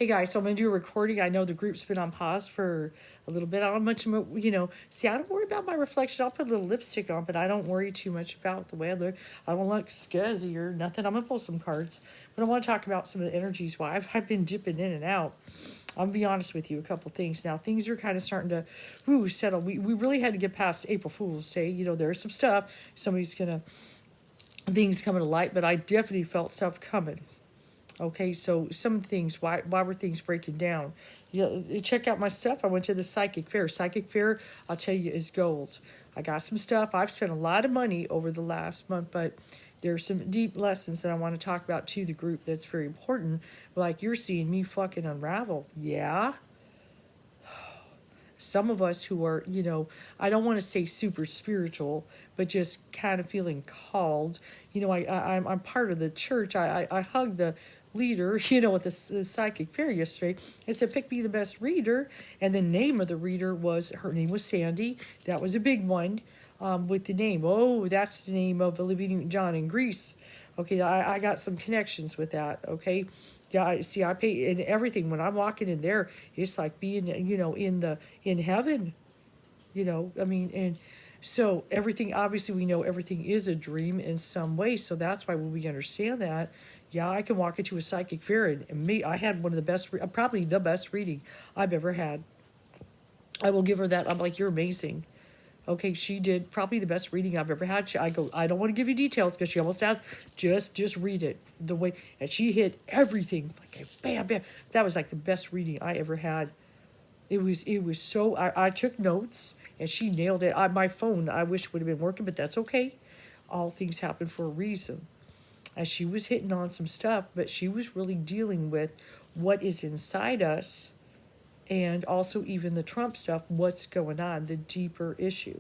Hey guys, so I'm gonna do a recording. I know the group's been on pause for a little bit. I don't much, see, I don't worry about my reflection. I'll put a little lipstick on, but I don't worry too much about the way I look. I don't look scuzzy or nothing. I'm gonna pull some cards, but I want to talk about some of the energies. Why I've been dipping in and out. I'm gonna be honest with you, a couple things. Now, things are kind of starting to, settle. We really had to get past April Fool's Day. There's some stuff. Things coming to light, but I definitely felt stuff coming. Okay, so some things, why were things breaking down? Check out my stuff. I went to the psychic fair. Psychic fair, I'll tell you, is gold. I got some stuff. I've spent a lot of money over the last month, but there's some deep lessons that I want to talk about to the group that's very important. Like you're seeing me fucking unravel. Yeah. Some of us who are, I don't want to say super spiritual, but just kind of feeling called. I'm part of the church. I hugged the leader, at the psychic fair yesterday. I said, pick me the best reader. And the name of the reader her name was Sandy. That was a big one with the name. Oh, that's the name of Olivia Newton-John in Greece. Okay, I got some connections with that, okay? Yeah, I pay in everything. When I'm walking in there, it's like being, in heaven, and so everything, obviously we know everything is a dream in some way. So that's why when we understand that, yeah, I can walk into a psychic fair and I had one of the best, probably the best reading I've ever had. I will give her that. I'm like, you're amazing. Okay, she did probably the best reading I've ever had. I go, I don't want to give you details because she almost asked, just read it the way, and she hit everything like bam, bam. That was like the best reading I ever had. It was so. I took notes and she nailed it. My phone I wish would have been working, but that's okay. All things happen for a reason. As she was hitting on some stuff, but she was really dealing with what is inside us and also even the Trump stuff, what's going on, the deeper issue.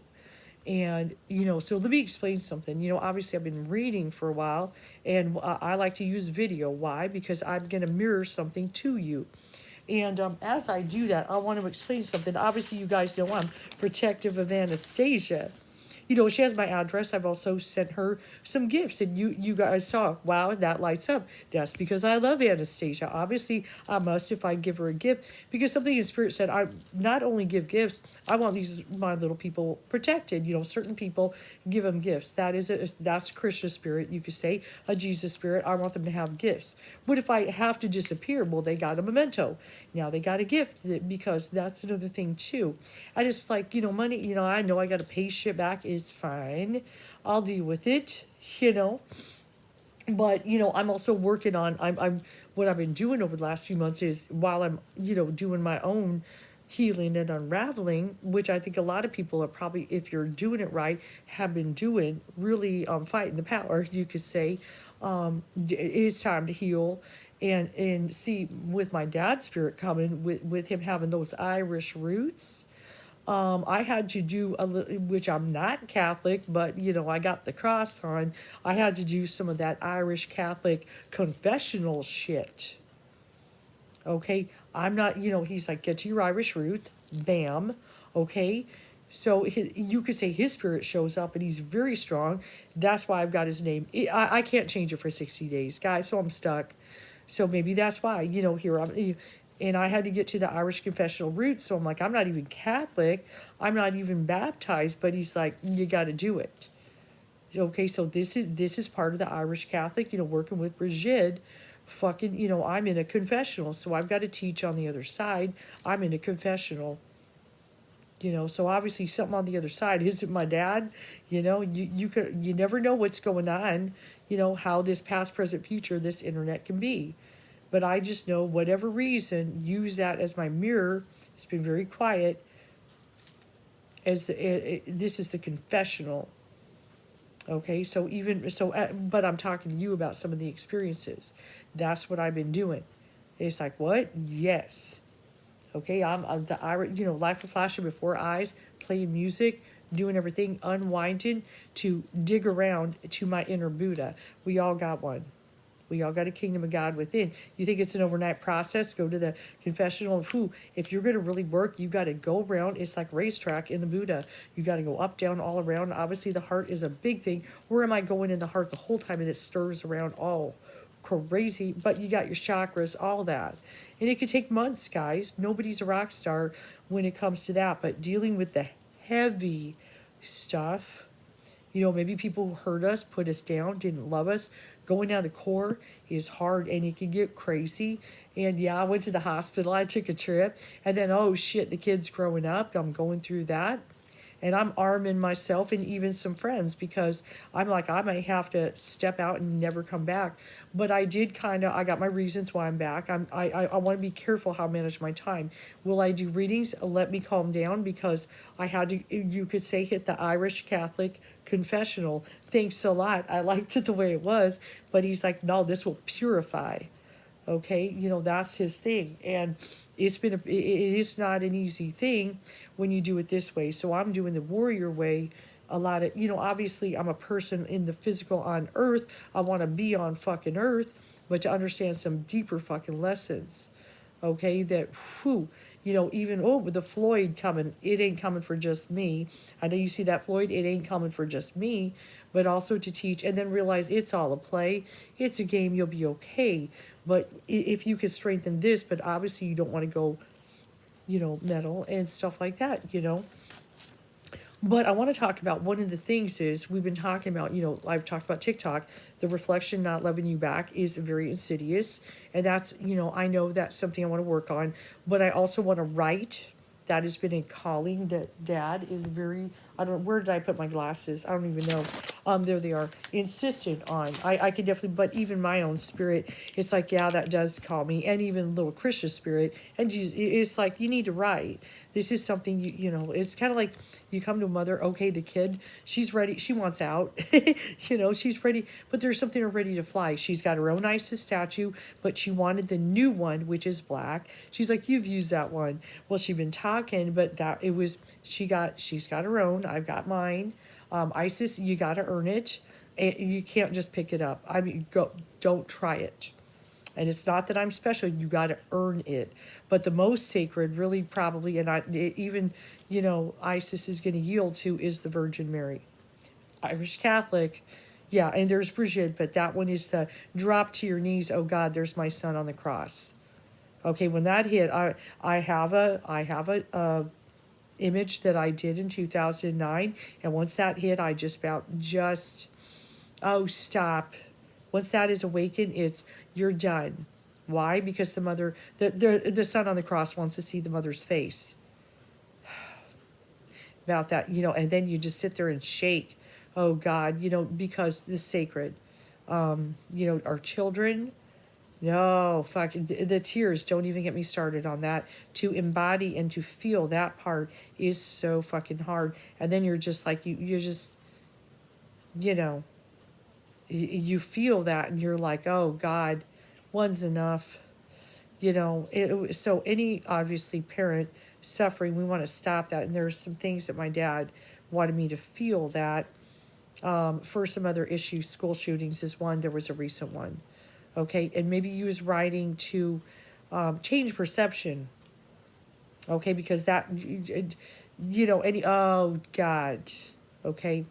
And, so let me explain something. Obviously, I've been reading for a while, and I like to use video. Why? Because I'm going to mirror something to you. And as I do that, I want to explain something. Obviously, you guys know I'm protective of Anastasia. She has my address. I've also sent her some gifts, and you guys saw, wow, that lights up. That's because I love Anastasia. Obviously, I must if I give her a gift, because something in spirit said I not only give gifts, I want my little people protected. Certain people give them gifts. That's a Christian spirit. You could say a Jesus spirit. I want them to have gifts. What if I have to disappear? Well, they got a memento. Now they got a gift, because that's another thing too. I just like, money, I know I got to pay shit back. It's fine. I'll deal with it, But, I'm also working on, what I've been doing over the last few months is while I'm, doing my own healing and unraveling, which I think a lot of people are probably, if you're doing it right, have been doing, really fighting the power, you could say. It's time to heal. And see, with my dad's spirit coming, with him having those Irish roots, I had to do a little, which I'm not Catholic, but I got the cross on. I had to do some of that Irish Catholic confessional shit. Okay, I'm not, he's like, get to your Irish roots, bam, okay. So you could say his spirit shows up and he's very strong. That's why I've got his name. I can't change it for 60 days, guys, so I'm stuck. So maybe that's why, here and I had to get to the Irish confessional roots. So I'm like, I'm not even Catholic. I'm not even baptized. But he's like, you got to do it. Okay, so this is part of the Irish Catholic, working with Brigitte. Fucking, I'm in a confessional. So I've got to teach on the other side. I'm in a confessional. So obviously something on the other side. Is it my dad? You never know what's going on, how this past, present, future, this internet can be. But I just know, whatever reason, use that as my mirror. It's been very quiet. This is the confessional. Okay, so but I'm talking to you about some of the experiences. That's what I've been doing. It's like, what? Yes. Okay, I'm the life of flashing before eyes, playing music, doing everything, unwinding to dig around to my inner Buddha. We all got one. We all got a kingdom of God within. You think it's an overnight process? Go to the confessional of who. If you're going to really work, you got to go around. It's like racetrack in the Buddha. You got to go up, down, all around. Obviously, the heart is a big thing. Where am I going in the heart the whole time? And it stirs around all crazy, but you got your chakras, all that. And it could take months, guys. Nobody's a rock star when it comes to that. But dealing with the heavy stuff, maybe people who hurt us, put us down, didn't love us, going down the core is hard and it can get crazy. And yeah, I went to the hospital, I took a trip, and then, oh shit, the kid's growing up. I'm going through that. And I'm arming myself and even some friends because I'm like, I might have to step out and never come back. But I did I got my reasons why I'm back. I want to be careful how I manage my time. Will I do readings? Let me calm down because I had to, you could say, hit the Irish Catholic confessional. Thanks a lot. I liked it the way it was. But he's like, no, this will purify. Okay, that's his thing. And it is not an easy thing when you do it this way. So I'm doing the warrior way. A lot of, obviously I'm a person in the physical on earth. I want to be on fucking earth, but to understand some deeper fucking lessons. Okay, that whew, even, oh, with the Floyd coming, it ain't coming for just me. I know you see that, Floyd, it ain't coming for just me, but also to teach and then realize it's all a play. It's a game, you'll be okay. But if you can strengthen this, but obviously you don't want to go, metal and stuff like that. But I want to talk about one of the things is we've been talking about, I've talked about TikTok, the reflection not loving you back is very insidious. And that's, I know that's something I want to work on, but I also want to write. That has been a calling that Dad is very, I don't know, where did I put my glasses? I don't even know. There they are. Insistent on. I can definitely, but even my own spirit, it's like, yeah, that does call me. And even little Christian spirit. And it's like, you need to write. This is something, it's kind of like you come to a mother, okay, the kid, she's ready, she wants out, she's ready, but there's something ready to fly. She's got her own ISIS statue, but she wanted the new one, which is black. She's like, you've used that one. Well, she's been talking, but she's got her own, I've got mine. ISIS, you got to earn it. And you can't just pick it up. I mean, don't try it. And it's not that I'm special, you got to earn it. But the most sacred, really, probably, and ISIS is going to yield to, is the Virgin Mary. Irish Catholic, yeah, and there's Brigitte, but that one is the drop to your knees, oh God, there's my son on the cross. Okay, when that hit, I have a image that I did in 2009, and once that hit, I oh, stop. Once that is awakened, you're done. Why? Because the son on the cross wants to see the mother's face. About that, and then you just sit there and shake. Oh God, because the sacred, our children, no, fucking, the tears, don't even get me started on that. To embody and to feel that part is so fucking hard. And then you're just like, you're just, you feel that and you're like, oh God, one's enough. So any, obviously, parent suffering, we want to stop that. And there's some things that my dad wanted me to feel that. For some other issues, school shootings is one. There was a recent one. Okay, and maybe use writing to change perception. Okay, because that, oh God, okay.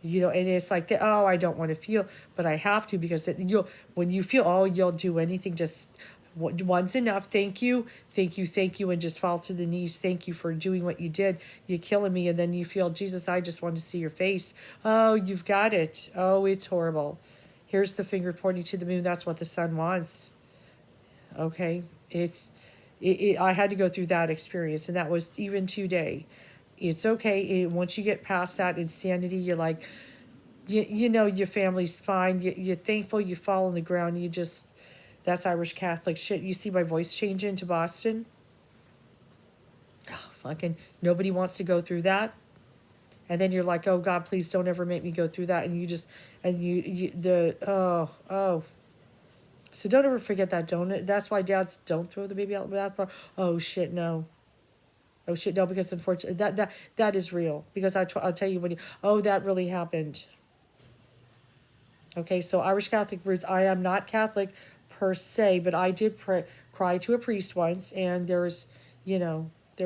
And it's like, oh, I don't want to feel, but I have to, because when you feel, oh, you'll do anything, just one's enough. Thank you, and just fall to the knees. Thank you for doing what you did. You're killing me. And then you feel, Jesus, I just want to see your face. Oh, you've got it. Oh, it's horrible. Here's the finger pointing to the moon. That's what the sun wants. Okay, I had to go through that experience, and that was even today. It's okay. Once you get past that insanity, you're like, your family's fine. You're thankful. You fall on the ground. That's Irish Catholic shit. You see my voice change into Boston? Oh, fucking nobody wants to go through that. And then you're like, oh God, please don't ever make me go through that. And oh. So don't ever forget that, that's why dads don't throw the baby out with the bathwater. Oh shit, no. Oh shit, no, because unfortunately, that is real. Because I'll tell you that really happened. Okay, so Irish Catholic roots. I am not Catholic per se, but I did cry to a priest once, and there's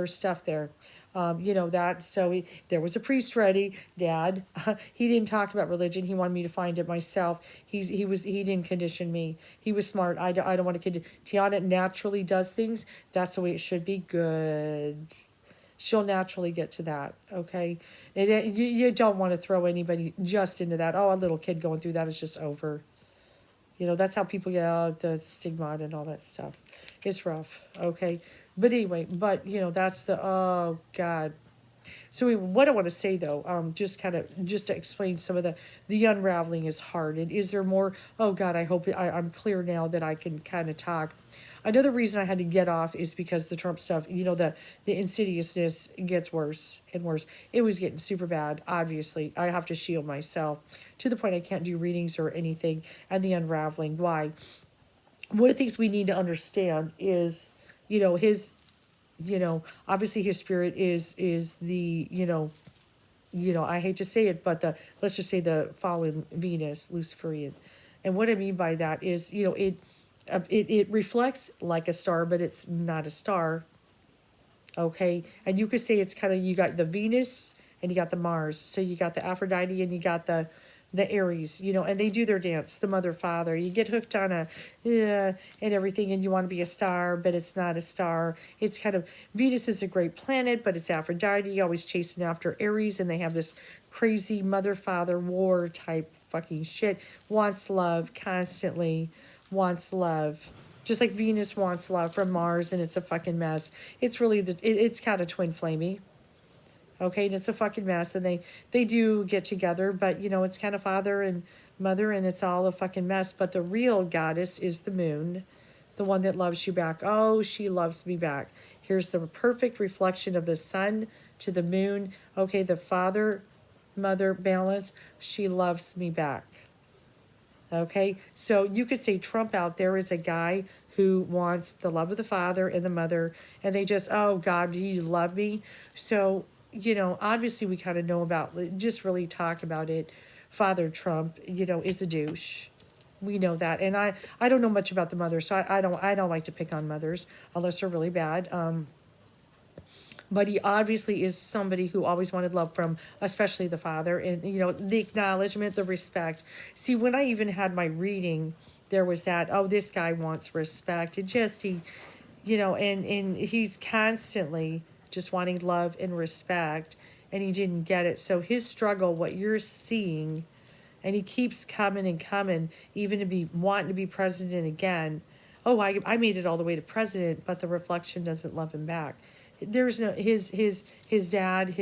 stuff there. That. So there was a priest ready, Dad. He didn't talk about religion. He wanted me to find it myself. He didn't condition me. He was smart. I don't want to condition. Tiana naturally does things. That's the way it should be. Good. She'll naturally get to that. Okay, you don't want to throw anybody just into that. Oh, a little kid going through that is just over. That's how people get out of the stigma and all that stuff. It's rough. Okay, but anyway, that's the, oh God. So what I want to say though, just to explain some of the unraveling is hard. And is there more? Oh God, I hope I'm clear now that I can kind of talk. Another reason I had to get off is because the Trump stuff, the insidiousness gets worse and worse. It was getting super bad, obviously. I have to shield myself to the point I can't do readings or anything, and the unraveling. Why? One of the things we need to understand is, his, obviously his spirit is the, I hate to say it, but let's just say the fallen Venus, Luciferian. And what I mean by that is, it reflects like a star, but it's not a star. Okay. And you could say it's kind of, you got the Venus and you got the Mars. So you got the Aphrodite and you got the Aries, and they do their dance, the mother, father. You get hooked on and everything, and you want to be a star, but it's not a star. It's kind of, Venus is a great planet, but it's Aphrodite, always chasing after Aries, and they have this crazy mother, father, war type fucking shit. Wants love constantly, wants love. Just like Venus wants love from Mars, and it's a fucking mess. It's really, it's kind of twin flamey. Okay, and it's a fucking mess, and they do get together, but it's kind of father and mother, and it's all a fucking mess. But the real goddess is the moon, the one that loves you back. Oh, she loves me back. Here's the perfect reflection of the sun to the moon. Okay, the father mother balance. She loves me back. Okay, so you could say Trump out there is a guy who wants the love of the father and the mother, and they just, oh God, do you love me? So obviously we kind of know about, just really talk about it. Father Trump, is a douche. We know that. And I don't know much about the mother, so I don't like to pick on mothers unless they're really bad. But he obviously is somebody who always wanted love from, especially the father, and the acknowledgement, the respect. See, when I even had my reading, there was that, oh, this guy wants respect. It just, and he's constantly just wanting love and respect, and he didn't get it. So his struggle, what you're seeing, and he keeps coming and coming, even to be wanting to be president again. Oh, I made it all the way to president, but the reflection doesn't love him back. There's no, his dad,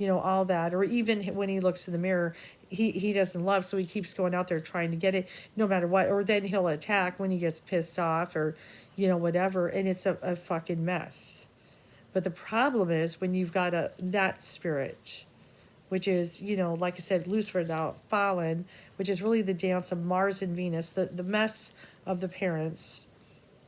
all that, or even when he looks in the mirror, he doesn't love, so he keeps going out there trying to get it no matter what, or then he'll attack when he gets pissed off, or whatever, and it's a fucking mess. But the problem is when you've got that spirit, which is, like I said, Lucifer, thou fallen, which is really the dance of Mars and Venus, the mess of the parents.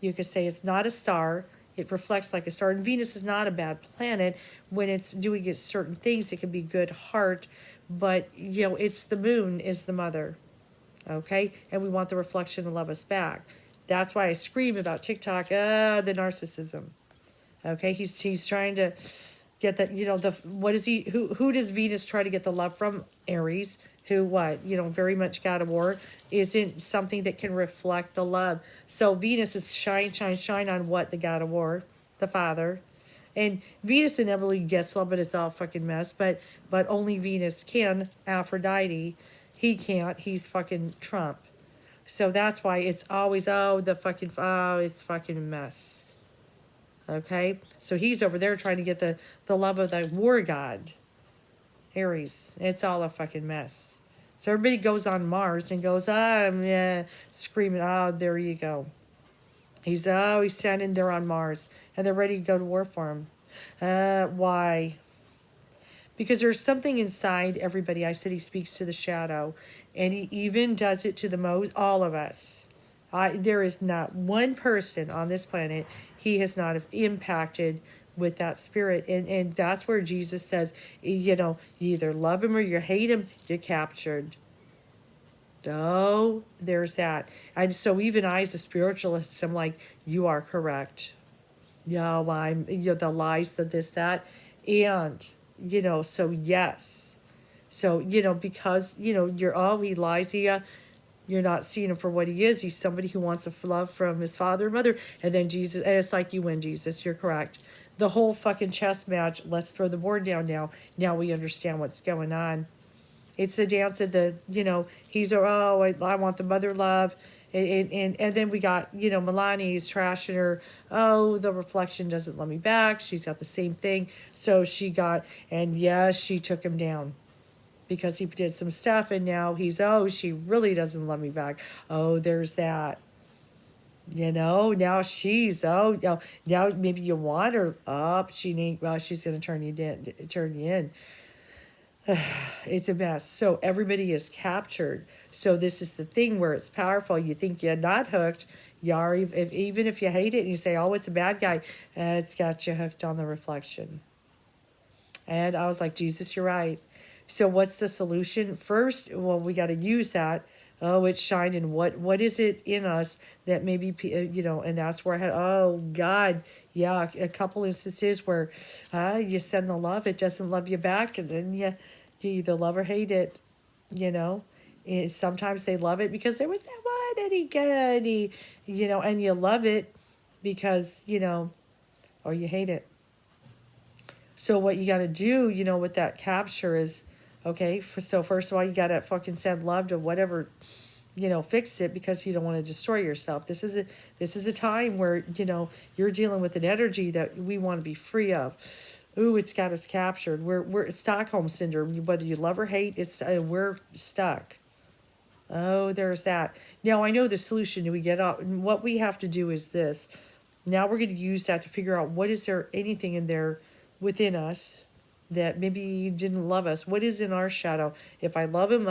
You could say it's not a star. It reflects like a star. And Venus is not a bad planet. When it's doing its certain things, it can be good heart. But, it's the moon is the mother. Okay? And we want the reflection to love us back. That's why I scream about TikTok, the narcissism. Okay, he's trying to get that, what is he, who does Venus try to get the love from? Aries, who very much God of War, isn't something that can reflect the love. So Venus is shine on what? The God of War, the father. And Venus inevitably gets love, but it's all fucking mess. But only Venus can. Aphrodite, he can't. He's fucking Trump. So that's why it's always, it's fucking a mess. Okay, so he's over there trying to get the love of the war god, Aries. It's all a fucking mess. So everybody goes on Mars and goes, yeah, screaming, oh, there you go. He's standing there on Mars, and they're ready to go to war for him. Why? Because there's something inside everybody. I said he speaks to the shadow, and he even does it to all of us. There is not one person on this planet he has not impacted with that spirit. And that's where Jesus says, you either love him or you hate him, you're captured. Oh, there's that. And so even I, as a spiritualist, I'm like, you are correct. I'm, the lies, the this, that. And, so yes. So, because, you're, oh, he lies to you. You're not seeing him for what he is. He's somebody who wants a love from his father and mother. And then Jesus, and it's like, you win, Jesus. You're correct. The whole fucking chess match. Let's throw the board down now. Now we understand what's going on. It's the dance of the, he's, oh, I want the mother love. And then we got, Milani's trashing her. Oh, the reflection doesn't love me back. She's got the same thing. So she got, and yes, she took him down because he did some stuff. And now he's, oh, she really doesn't love me back. Oh, there's that. Now she's, oh, now maybe you want her up. She ain't, well, she's going to turn you in. It's a mess. So everybody is captured. So this is the thing where it's powerful. You think you're not hooked. You are, even if you hate it and you say, oh, it's a bad guy, it's got you hooked on the reflection. And I was like, Jesus, you're right. So what's the solution? First, well, we got to use that. Oh, it's shining. What is it in us that maybe, and that's where I had, oh, God. Yeah, a couple instances where you send the love, it doesn't love you back, and then you either love or hate it, you know. And sometimes they love it because there was that one and he good, and you love it because, or you hate it. So what you got to do, with that capture is, okay, so first of all, you got to fucking send love to whatever, fix it because you don't want to destroy yourself. This is a time where, you're dealing with an energy that we want to be free of. Ooh, it's got us captured. We're Stockholm syndrome. Whether you love or hate, we're stuck. Oh, there's that. Now I know the solution. Do we get out? And what we have to do is this. Now we're going to use that to figure out what is there anything in there within us that maybe didn't love us. What is in our shadow? If I love him,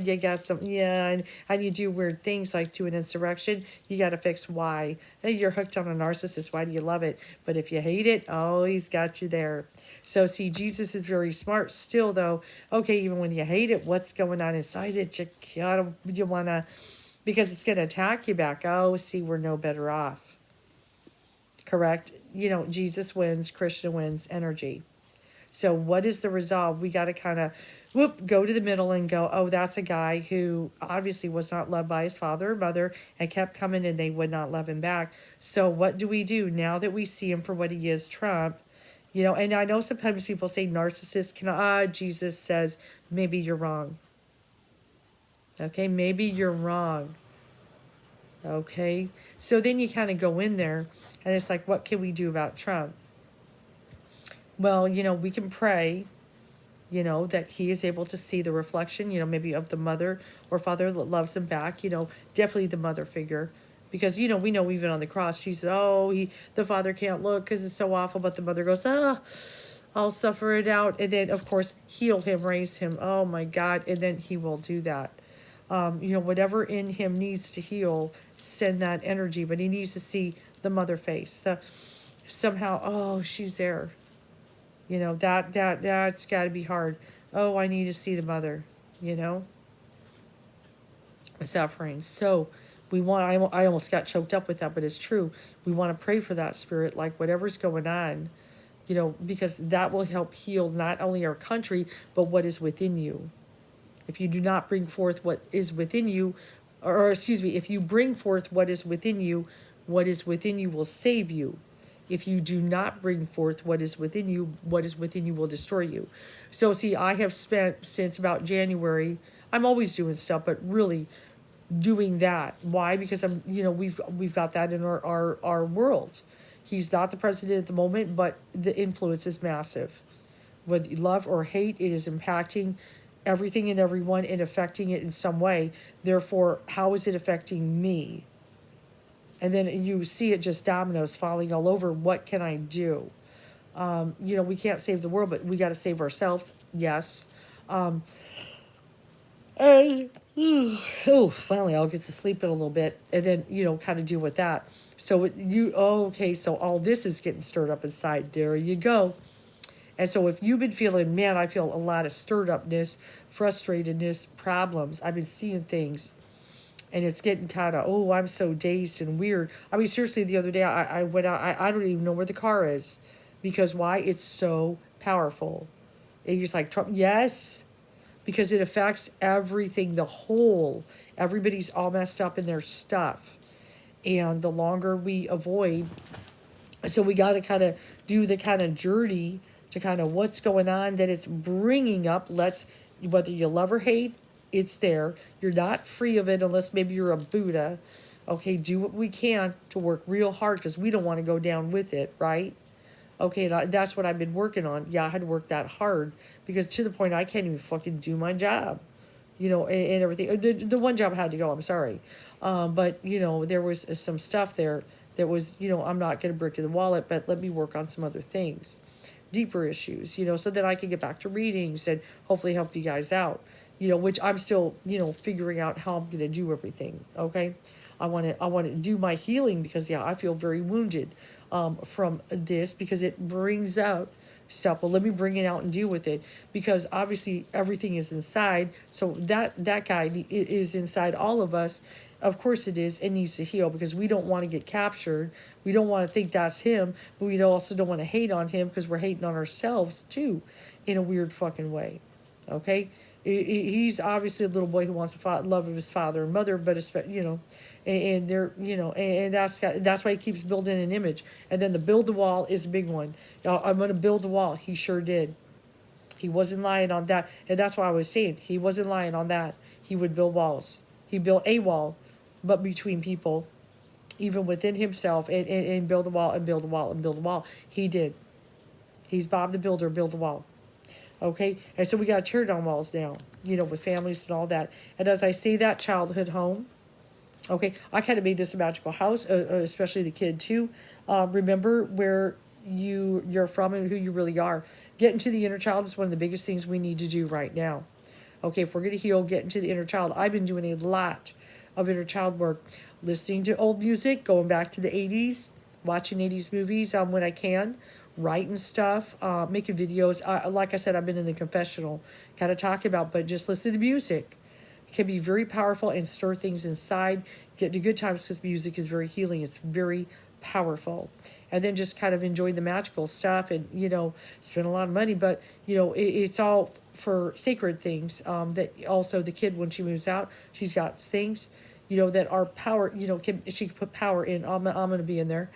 you got some, yeah, and you do weird things like do an insurrection, you got to fix why. Hey, you're hooked on a narcissist. Why do you love it? But if you hate it, oh, he's got you there. So see, Jesus is very smart still though. Okay, even when you hate it, what's going on inside it? You want to, because it's going to attack you back. Oh, see, we're no better off. Correct? Jesus wins, Christian wins, energy. So what is the resolve? We got to kind of go to the middle and go, oh, that's a guy who obviously was not loved by his father or mother and kept coming and they would not love him back. So what do we do now that we see him for what he is, Trump? And I know sometimes people say narcissist Jesus says, maybe you're wrong. Okay, maybe you're wrong. Okay, so then you kind of go in there and it's like, what can we do about Trump? Well, we can pray, that he is able to see the reflection, maybe of the mother or father that loves him back, definitely the mother figure. Because, we know even on the cross, Jesus, the father can't look because it's so awful, but the mother goes, I'll suffer it out. And then, of course, heal him, raise him. Oh, my God. And then he will do that. Whatever in him needs to heal, send that energy. But he needs to see the mother face. Somehow, oh, she's there. That's got to be hard. Oh, I need to see the mother, suffering. So I almost got choked up with that, but it's true. We want to pray for that spirit, like whatever's going on, because that will help heal not only our country, but what is within you. If you do not bring forth what is within you, or excuse me, if you bring forth what is within you will save you. If you do not bring forth what is within you will destroy you. So see, I have spent since about January, I'm always doing stuff, but really doing that. Why? Because we've got that in our world. He's not the president at the moment, but the influence is massive. Whether you love or hate, it is impacting everything and everyone and affecting it in some way. Therefore, how is it affecting me? And then you see it just dominoes falling all over. What can I do? We can't save the world, but we got to save ourselves. Yes. And, finally, I'll get to sleep in a little bit and then, kind of deal with that. So okay, so all this is getting stirred up inside. There you go. And so if you've been feeling, man, I feel a lot of stirred upness, frustratedness, problems. I've been seeing things. And it's getting kind of, I'm so dazed and weird. I mean, seriously, the other day I went out. I don't even know where the car is. Because why? It's so powerful. And you're just like, Trump, yes, because it affects everything, the whole. Everybody's all messed up in their stuff. And the longer we avoid, so we got to kind of do the kind of journey to kind of what's going on that it's bringing up. Whether you love or hate, it's there. You're not free of it unless maybe you're a Buddha. Okay, do what we can to work real hard because we don't want to go down with it, right? Okay, and that's what I've been working on. Yeah, I had to work that hard because to the point I can't even fucking do my job, and everything. The one job I had to go, I'm sorry. But, there was some stuff there that was, I'm not going to break the wallet, but let me work on some other things, deeper issues, so that I can get back to readings and hopefully help you guys out, which I'm still, figuring out how I'm going to do everything. Okay. I want to do my healing because, yeah, I feel very wounded from this because it brings out stuff. Well, let me bring it out and deal with it because obviously everything is inside. So that guy is inside all of us. Of course it is. It needs to heal because we don't want to get captured. We don't want to think that's him, but we also don't want to hate on him because we're hating on ourselves too in a weird fucking way. Okay? He's obviously a little boy who wants the love of his father and mother, but and they're and that's why he keeps building an image. And then the build the wall is a big one. I'm going to build the wall. He sure did. He wasn't lying on that, and that's why I was saying he wasn't lying on that. He would build walls. He built a wall, but between people, even within himself, and build a wall and build a wall and build a wall. He did. He's Bob the Builder. Build a wall. Okay, and so we got to tear down walls now, with families and all that. And as I say that, childhood home. Okay, I kind of made this a magical house, especially the kid too. Remember where you're from and who you really are. Getting to the inner child is one of the biggest things we need to do right now. Okay, if we're going to heal, get into the inner child. I've been doing a lot of inner child work, listening to old music, going back to the 80s, watching 80s movies when I can, writing stuff, making videos. Like I said, I've been in the confessional, kind of talking about, but just listen to music. It can be very powerful and stir things inside. Get to good times because music is very healing. It's very powerful. And then just kind of enjoy the magical stuff and, spend a lot of money. But, it's all for sacred things. That also the kid, when she moves out, she's got things, that are power, she can put power in. I'm going to be in there.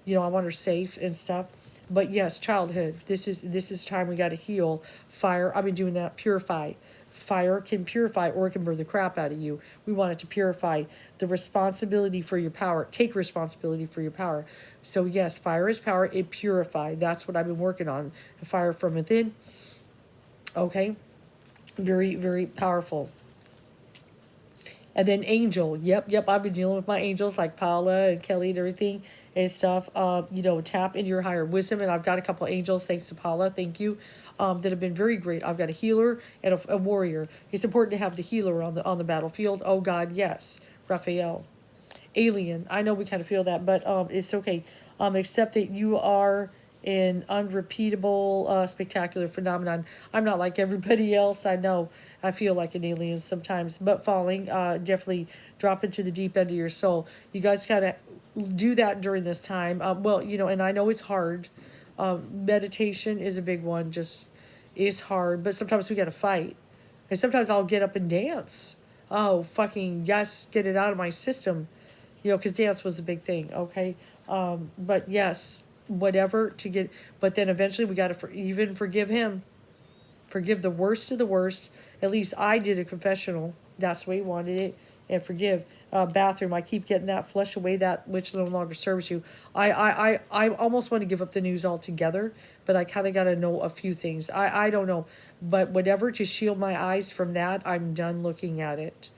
I want her safe and stuff. But yes, childhood. This is time we got to heal. Fire. I've been doing that. Purify. Fire can purify or it can burn the crap out of you. We want it to purify. The responsibility for your power. Take responsibility for your power. So yes, fire is power. It purifies. That's what I've been working on. Fire from within. Okay. Very, very powerful. And then angel. Yep. I've been dealing with my angels like Paula and Kelly and everything and stuff. Tap into your higher wisdom. And I've got a couple angels, thanks to Paula. Thank you. That have been very great. I've got a healer and a warrior. It's important to have the healer on the battlefield. Oh God, yes. Raphael. Alien. I know we kind of feel that, but it's okay. Except that you are an unrepeatable, spectacular phenomenon. I'm not like everybody else. I know I feel like an alien sometimes, but falling, definitely drop into the deep end of your soul. You guys gotta do that during this time. And I know it's hard. Meditation is a big one. Just is hard, but sometimes we gotta fight. And sometimes I'll get up and dance. Oh, fucking yes, get it out of my system. Because dance was a big thing. Okay, but yes, whatever to get. But then eventually we got to even forgive him. Forgive the worst of the worst. At least I did a confessional. That's the way he wanted it. And forgive. Bathroom. I keep getting that. Flush away that which no longer serves you. I almost want to give up the news altogether, but I kind of got to know a few things. I don't know. But whatever to shield my eyes from that, I'm done looking at it.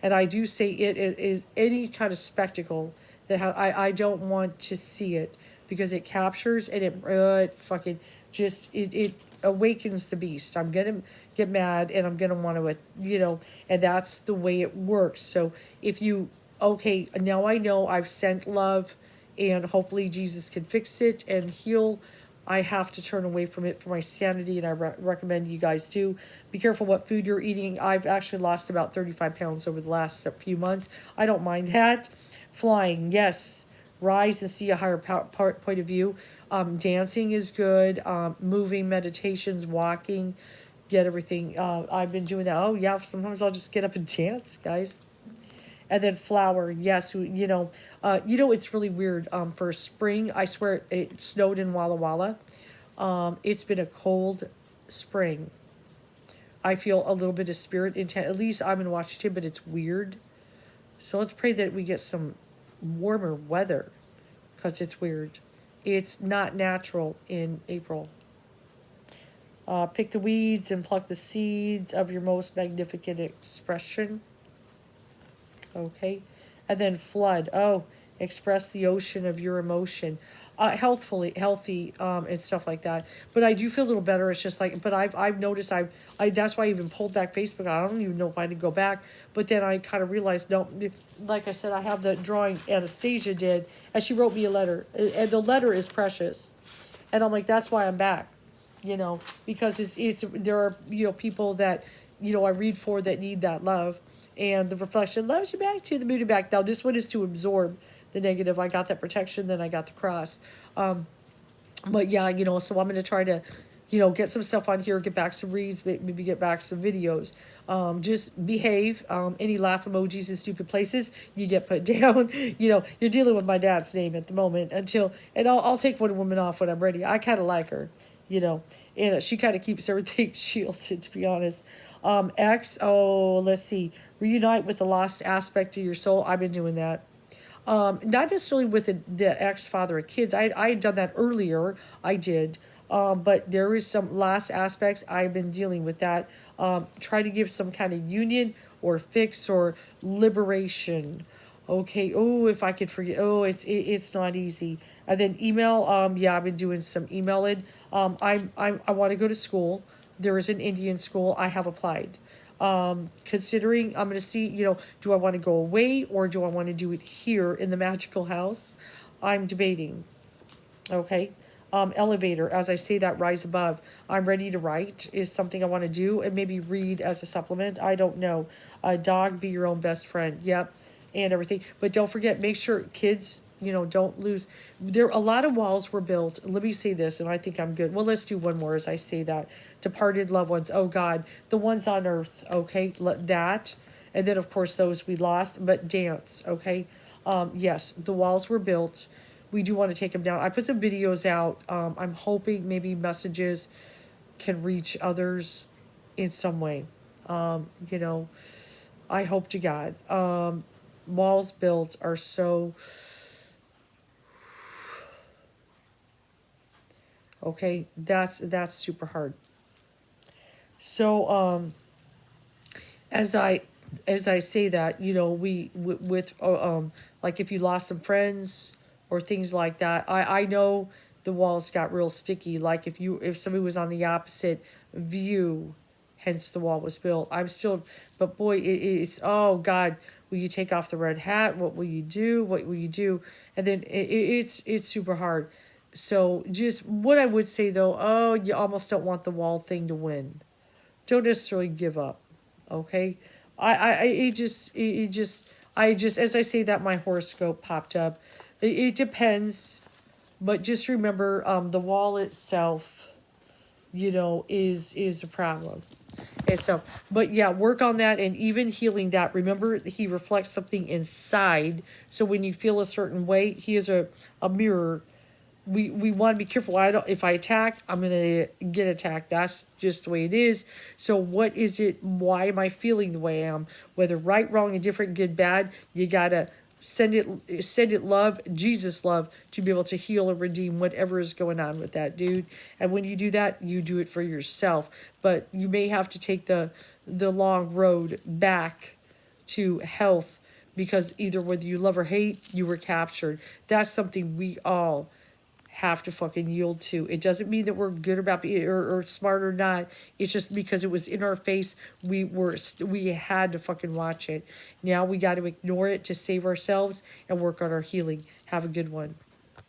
And I do say it is any kind of spectacle that I don't want to see it because it captures and it fucking just, it awakens the beast. I'm going to get mad and I'm going to want to, and that's the way it works. So if okay, now I know I've sent love and hopefully Jesus can fix it and heal. I have to turn away from it for my sanity, and I recommend you guys do. Be careful what food you're eating. I've actually lost about 35 pounds over the last few months. I don't mind that. Flying, yes. rise and see a higher point of view. Dancing is good. Moving, meditations, walking, get everything. I've been doing that. Oh yeah, sometimes I'll just get up and dance, guys. And then flower, yes, it's really weird. For spring, I swear it snowed in Walla Walla. It's been a cold spring. I feel a little bit of spirit intent. At least I'm in Washington, but it's weird. So let's pray that we get some warmer weather, because it's weird. It's not natural in April. Pick the weeds and pluck the seeds of your most magnificent expression. Okay. And then flood. Oh, express the ocean of your emotion. Healthy, and stuff like that. But I do feel a little better. It's just like, but I've noticed that's why I even pulled back Facebook. I don't even know if I did go back. But then I kind of realized, no, like I said, I have the drawing Anastasia did, and she wrote me a letter, and the letter is precious, and I'm like, that's why I'm back, because there are people that I read for that need that love, and the reflection loves you back to the moon and back. Now this one is to absorb the negative. I got that protection, then I got the cross. But yeah, so I'm going to try to, get some stuff on here, get back some reads, maybe get back some videos. Just behave. Any laugh emojis in stupid places, you get put down. You're dealing with my dad's name at the moment and I'll take one woman off when I'm ready. I kind of like her, and she kind of keeps everything shielded, to be honest. Let's see. Reunite with the lost aspect of your soul. I've been doing that. Not necessarily with the ex-father of kids. I had done that earlier. I did. But there is some last aspects. I've been dealing with that. Try to give some kind of union or fix or liberation. Okay. Oh, if I could forget. Oh, it's not easy. And then email. Yeah, I've been doing some emailing. I want to go to school. There is an Indian school. I have applied. Considering I'm going to see, do I want to go away or do I want to do it here in the magical house? I'm debating. Okay. Elevator, as I say that, rise above. I'm ready to write is something I want to do, and maybe read as a supplement. I don't know. Dog, be your own best friend. Yep. And everything. But don't forget, make sure kids, don't lose. A lot of walls were built. Let me say this, and I think I'm good. Well, let's do one more as I say that. Departed loved ones. Oh God, the ones on earth. Okay. That. And then of course those we lost, but dance. Okay. Yes, the walls were built. We do want to take them down. I put some videos out. I'm hoping maybe messages can reach others in some way. I hope to God. Walls built are so... Okay, that's super hard. So, as I say that, like if you lost some friends or things like that, I know the walls got real sticky. Like if somebody was on the opposite view, hence the wall was built. But boy, it's, oh God, will you take off the red hat? What will you do? What will you do? And then it's super hard. So just what I would say though, oh, you almost don't want the wall thing to win. Don't necessarily give up. Okay. As I say that, my horoscope popped up. It depends, but just remember, the wall itself, is a problem. And so, but yeah, work on that, and even healing that. Remember, he reflects something inside. So when you feel a certain way, he is a mirror. We want to be careful. If I attack, I'm going to get attacked. That's just the way it is. So what is it? Why am I feeling the way I am? Whether right, wrong, indifferent, good, bad, you got to send it love, Jesus love, to be able to heal or redeem whatever is going on with that dude. And when you do that, you do it for yourself. But you may have to take the long road back to health, because either whether you love or hate, you were captured. That's something we all have to fucking yield to. It doesn't mean that we're good about being or smart or not. It's just because it was in our face, we had to fucking watch it. Now we got to ignore it to save ourselves and work on our healing. Have a good one.